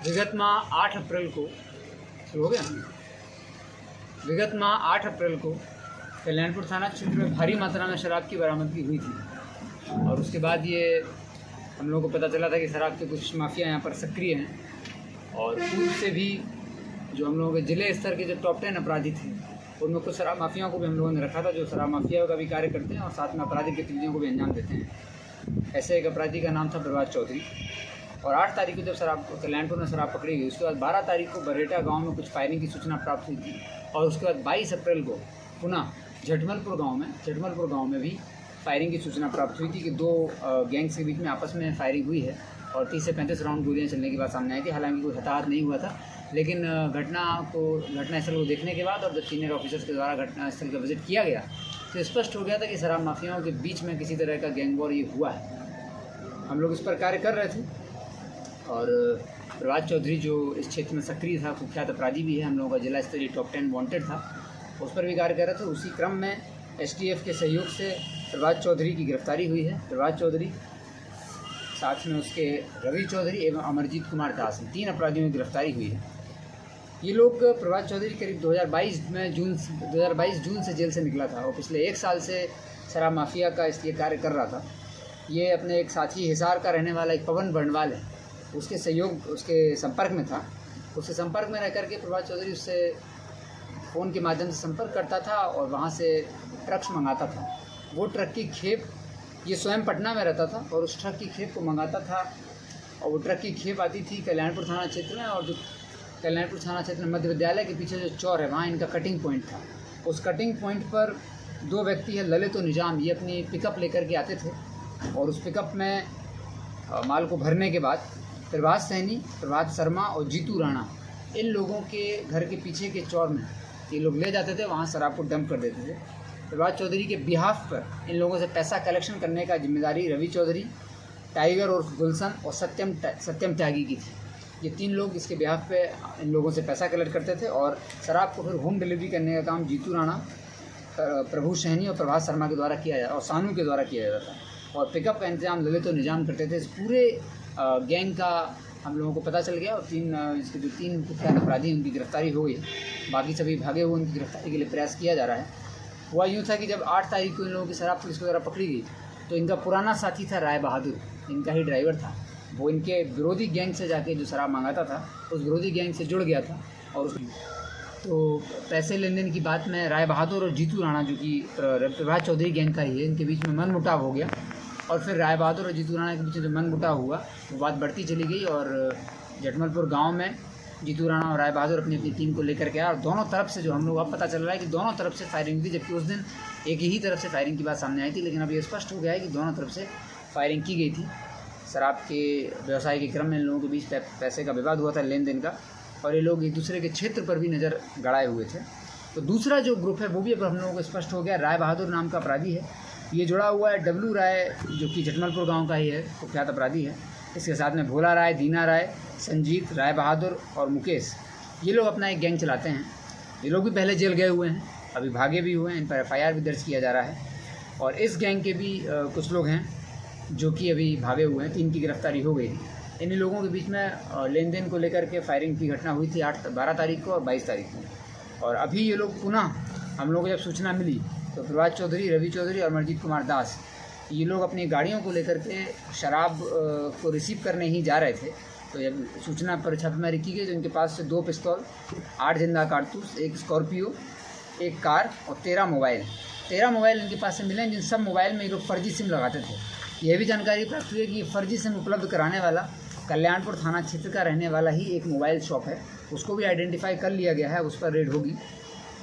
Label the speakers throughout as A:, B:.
A: विगत माह 8 अप्रैल को शुरू हो गया। विगत माह 8 अप्रैल को कल्याणपुर थाना क्षेत्र में भारी मात्रा में शराब की बरामदगी हुई थी और उसके बाद ये हम लोगों को पता चला था कि शराब के कुछ माफिया यहाँ पर सक्रिय हैं और पूर्व से भी जो हम लोगों के ज़िले स्तर के जो टॉप 10 अपराधी थे उनमें कुछ शराब माफियाओं को भी हम लोगों ने रखा था जो शराब माफिया का भी कार्य करते हैं और साथ में आपराधिक गतिविधियों को भी अंजाम देते हैं। ऐसे एक अपराधी का नाम था प्रभात चौधरी और 8 तारीख को जब कल्याणपुर में शराब पकड़ी गई उसके बाद 12 तारीख को बरेटा गांव में कुछ फायरिंग की सूचना प्राप्त हुई थी और उसके बाद 22 अप्रैल को पुनः झटमलपुर गांव में भी फायरिंग की सूचना प्राप्त हुई थी कि 2 गैंग्स के बीच में आपस में फायरिंग हुई है और 30 से 35 राउंड गोलियां चलने की बात सामने आई थी। हालांकि कोई हताहत नहीं हुआ था, लेकिन घटनास्थल को देखने के बाद और जब सीनियर ऑफिसर्स के द्वारा घटनास्थल का विजिट किया गया तो स्पष्ट हो गया था कि शराब माफियाओं के बीच में किसी तरह का गैंग वॉर ये हुआ है। हम लोग इस पर कार्य कर रहे थे और प्रभात चौधरी जो इस क्षेत्र में सक्रिय था, कुख्यात अपराधी भी है, हम लोगों का जिला स्तरीय टॉप 10 वांटेड था, उस पर भी कार्य कर रहे थे। उसी क्रम में एसटीएफ के सहयोग से प्रभात चौधरी की गिरफ्तारी हुई है। प्रभात चौधरी साथ में उसके रवि चौधरी एवं अमरजीत कुमार दास 3 अपराधियों की गिरफ्तारी हुई है। ये लोग प्रभात चौधरी करीब 2022 जून से जेल से निकला था और पिछले 1 साल से शराब माफिया का इसलिए कार्य कर रहा था। ये अपने एक साथी हिसार का रहने वाला एक पवन बंडवाल है, उसके संपर्क में था। उसके संपर्क में रह करके प्रभात चौधरी उससे फ़ोन के माध्यम से संपर्क करता था और वहाँ से ट्रक्स मंगाता था। वो ट्रक की खेप, ये स्वयं पटना में रहता था और उस ट्रक की खेप को मंगाता था और वो ट्रक की खेप आती थी कल्याणपुर थाना क्षेत्र में और जो कल्याणपुर थाना क्षेत्र में मध्य विद्यालय के पीछे जो चौर है वहाँ इनका कटिंग पॉइंट था। उस कटिंग पॉइंट पर 2 व्यक्ति है, ललित और निजाम, ये अपनी पिकअप लेकर के आते थे और उस पिकअप में माल को भरने के बाद प्रभात सैनी, प्रभात शर्मा और जीतू राणा, इन लोगों के घर के पीछे के चौर में ये लोग ले जाते थे, वहाँ शराब को डंप कर देते थे। प्रभात चौधरी के बिहाफ पर इन लोगों से पैसा कलेक्शन करने का जिम्मेदारी रवि चौधरी, टाइगर और गुलशन और सत्यम त्यागी की थी। ये 3 लोग इसके बिहाफ पे इन लोगों से पैसा कलेक्ट करते थे और शराब को फिर होम डिलीवरी करने का काम जीतू राणा, प्रभु सैनी और प्रभात शर्मा के द्वारा किया जाता और सानू के द्वारा किया जाता था और पिकअप का इंतजाम ललित और निजाम करते थे। इस पूरे गैंग का हम लोगों को पता चल गया और इसके जो 3 कुख्यात अपराधी हैं उनकी गिरफ्तारी हो गई। बाकी सभी भागे हुए, उनकी गिरफ्तारी के लिए प्रयास किया जा रहा है। हुआ यूँ था कि जब 8 तारीख को इन लोगों की शराब पुलिस के द्वारा पकड़ी गई तो इनका पुराना साथी था राय बहादुर, इनका ही ड्राइवर था। वो इनके विरोधी गैंग से जाके जो शराब मंगाता था उस विरोधी गैंग से जुड़ गया था और तो पैसे लेन देन की बात में राय बहादुर और जीतू राणा जो कि प्रभात चौधरी गैंग का ही है, इनके बीच में मनमुटाव हो गया और फिर राय बहादुर और जीतू राणा के बीच जो मनमुटाव हुआ वो बात बढ़ती चली गई और झटमलपुर गांव में जीतू राणा और राय बहादुर अपनी टीम को लेकर के आया और दोनों तरफ से जो हम लोग अब पता चल रहा है कि दोनों तरफ से फायरिंग हुई थी, जबकि उस दिन एक ही तरफ से फायरिंग की बात सामने आई थी, लेकिन अब ये स्पष्ट हो गया है कि दोनों तरफ से फायरिंग की गई थी। शराब के व्यवसाय के क्रम में इन लोगों के बीच पैसे का विवाद हुआ था, लेन देन का, और ये लोग एक दूसरे के क्षेत्र पर भी नज़र गड़ाए हुए थे। तो दूसरा जो ग्रुप है वो भी अब हम लोगों को स्पष्ट हो गया। राय बहादुर नाम का अपराधी है, ये जुड़ा हुआ है डब्लू राय जो कि झटमलपुर गांव का ही है, कुख्यात अपराधी है। इसके साथ में भोला राय, दीना राय, संजीत, राय बहादुर और मुकेश, ये लोग अपना एक गैंग चलाते हैं। ये लोग भी पहले जेल गए हुए हैं, अभी भागे भी हुए हैं, इन पर FIR भी दर्ज किया जा रहा है और इस गैंग के भी कुछ लोग हैं जो कि अभी भागे हुए हैं। 3 की गिरफ्तारी हो गई। इन लोगों के बीच में लेन देन को लेकर के फायरिंग की घटना हुई थी 12 तारीख को और 22 तारीख को और अभी ये लोग पुनः हम लोगों को जब सूचना मिली तो प्रभात चौधरी, रवि चौधरी और अमरजीत कुमार दास, ये लोग अपनी गाड़ियों को लेकर के शराब को रिसीव करने ही जा रहे थे। तो जब सूचना पर छापेमारी की गई तो इनके पास से 2 पिस्तौल, 8 जिंदा कारतूस, 1 स्कॉर्पियो, 1 कार और 13 मोबाइल इनके पास से मिले, जिन सब मोबाइल में ये लोग फर्जी सिम लगाते थे। यह भी जानकारी प्राप्त हुई है कि फर्जी सिम उपलब्ध कराने वाला कल्याणपुर थाना क्षेत्र का रहने वाला ही एक मोबाइल शॉप है, उसको भी आइडेंटिफाई कर लिया गया है, उस पर रेड होगी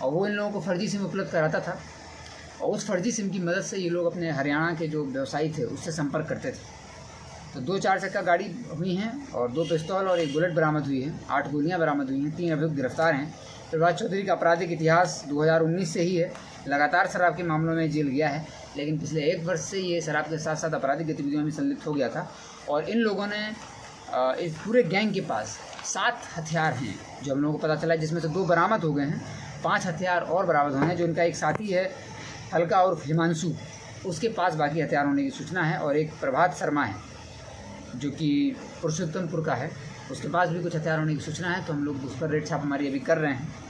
A: और वो इन लोगों को फर्जी सिम उपलब्ध कराता था और उस फर्जी सिम की मदद से ये लोग अपने हरियाणा के जो व्यवसायी थे उससे संपर्क करते थे। तो 2 4 चक्का गाड़ी हुई हैं और 2 पिस्तौल और 1 बुलेट बरामद हुई है, 8 गोलियां बरामद हुई हैं, 3 अभियुक्त गिरफ्तार हैं। प्रभात चौधरी का आपराधिक इतिहास 2019 से ही है, लगातार शराब के मामलों में जेल गया है, लेकिन पिछले 1 वर्ष से ये शराब के साथ साथ आपराधिक गतिविधियों में संलिप्त हो गया था और इन लोगों ने इस पूरे गैंग के पास 7 हथियार हैं जो हम लोगों को पता चला है, जिसमें से 2 बरामद हो गए हैं, 5 हथियार और बरामद हुए हैं। जो इनका एक साथी है हल्का और हिमांशु, उसके पास बाकी हथियार होने की सूचना है और एक प्रभात शर्मा है जो कि पुरुषोत्तमपुर का है, उसके पास भी कुछ हथियार होने की सूचना है, तो हम लोग उस पर रेड छापेमारी अभी कर रहे हैं।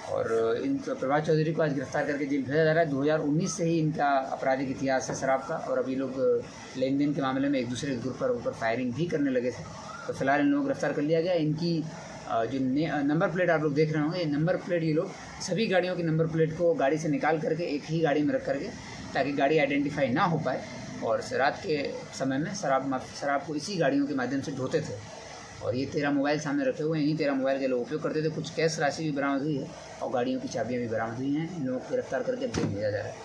A: और इन प्रभात चौधरी को आज गिरफ्तार करके जेल भेजा जा रहा है। 2019 से ही इनका आपराधिक इतिहास है शराब का, और अभी लोग लेन देन के मामले में एक दूसरे के ग्रुप पर ऊपर फायरिंग भी करने लगे थे। तो फिलहाल इन लोगों को गिरफ्तार कर लिया गया। इनकी जो नंबर प्लेट आप लोग देख रहे होंगे, ये नंबर प्लेट ये लोग सभी गाड़ियों की नंबर प्लेट को गाड़ी से निकाल करके एक ही गाड़ी में रख करके, ताकि गाड़ी आइडेंटिफाई ना हो पाए, और रात के समय में शराब को इसी गाड़ियों के माध्यम से ढोते थे। और ये 13 मोबाइल सामने रखे हुए हैं, इन्हीं 13 मोबाइल के लोग उपयोग करते थे। कुछ कैश राशि भी बरामद हुई है और गाड़ियों की चाबियाँ भी बरामद हुई हैं। इन लोगों को गिरफ्तार करके जेल भेजा जा रहा है।